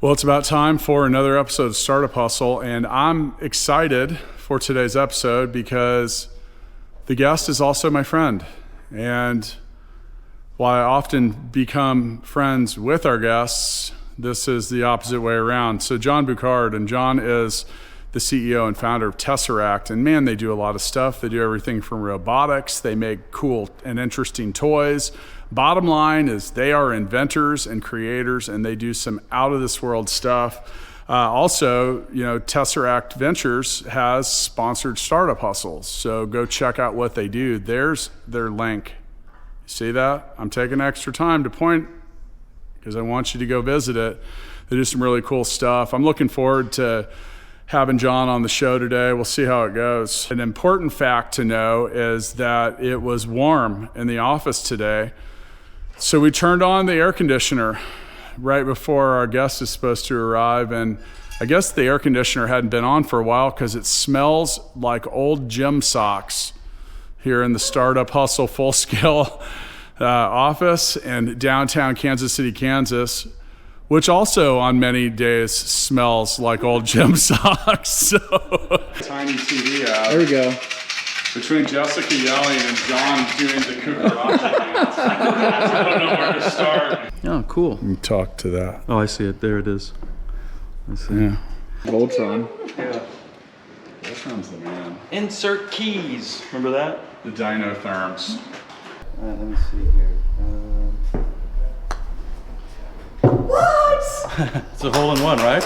Well, it's about time for another episode of Startup Hustle, and I'm excited for today's episode because the guest is also my friend. And while I often become friends with our guests, this is the opposite way around. So John Boucard, and John is the CEO and founder of Tesseract, and man, they do a lot of stuff. They do everything from robotics, they make cool and interesting toys. Bottom line is they are inventors and creators, and they do some out of this world stuff. Also, Tesseract Ventures has sponsored Startup Hustles, so go check out what they do. There's their link. See that? I'm taking extra time to point because I want you to go visit it. They do some really cool stuff. I'm looking forward to having John on the show today. We'll see how it goes. An important fact to know is that it was warm in the office today. So we turned on the air conditioner right before our guest is supposed to arrive. And I guess the air conditioner hadn't been on for a while because it smells like old gym socks here in the Startup Hustle full scale office in downtown Kansas City, Kansas, which also on many days smells like old gym socks. So tiny TV ad. There we go. Between Jessica yelling and John doing the Cooper dance. I don't know where to start. Oh, cool. You talk to that. Oh, I see it. There it is. I see. Yeah. Voltron. Yeah. Voltron's the man. Insert keys. Remember that? The Dinotherms. Let me see here. What? It's a hole-in-one, right?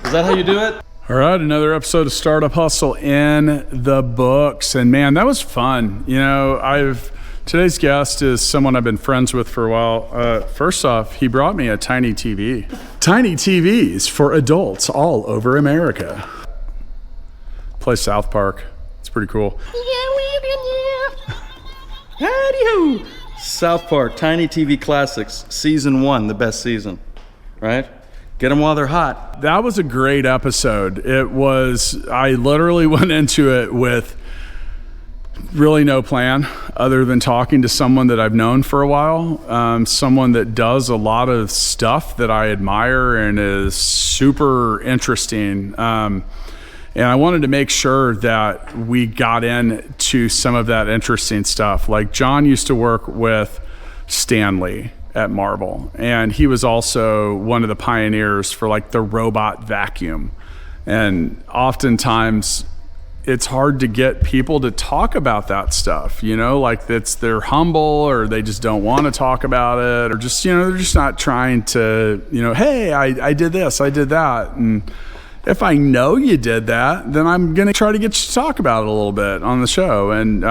Is that how you do it? All right, another episode of Startup Hustle in the books. And man, that was fun. Today's guest is someone I've been friends with for a while. First off, he brought me a tiny TV. Tiny TVs for adults all over America. Play South Park. It's pretty cool. Howdy-ho! South Park, Tiny TV Classics, Season 1, the best season, right? Get them while they're hot. That was a great episode. I literally went into it with really no plan other than talking to someone that I've known for a while, someone that does a lot of stuff that I admire and is super interesting. And I wanted to make sure that we got into some of that interesting stuff. Like John used to work with Stanley at Marvel, and he was also one of the pioneers for like the robot vacuum. And oftentimes it's hard to get people to talk about that stuff, like they're humble or they just don't want to talk about it, or just, they're just not trying to, hey, I did this, I did that. And if I know you did that, then I'm going to try to get you to talk about it a little bit on the show. And,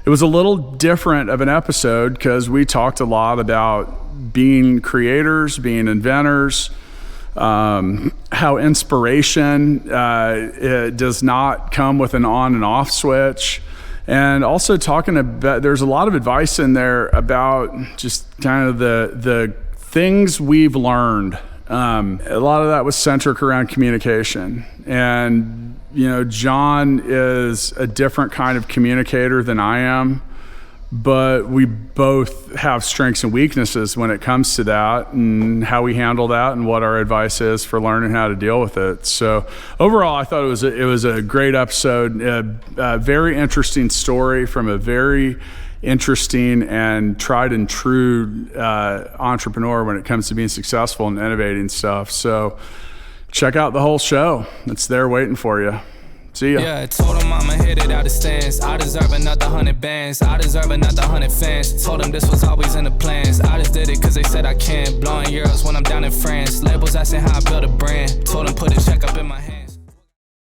it was a little different of an episode because we talked a lot about being creators, being inventors, how inspiration it does not come with an on and off switch. And also talking about, there's a lot of advice in there about just kind of the things we've learned. A lot of that was centric around communication. And, John is a different kind of communicator than I am, but we both have strengths and weaknesses when it comes to that and how we handle that and what our advice is for learning how to deal with it. So overall, I thought it was a great episode, a very interesting story from a very interesting and tried and true entrepreneur when it comes to being successful and innovating stuff. So check out the whole show. It's there waiting for you. See ya. Yeah, told him I'ma hit it out of stands. I deserve another 100 bands. I deserve another 100 fans. Told him this was always in the plans. I just did it cause they said I can. Blowing euros when I'm down in France. Labels asking how I build a brand. Told him put a check up in my hand.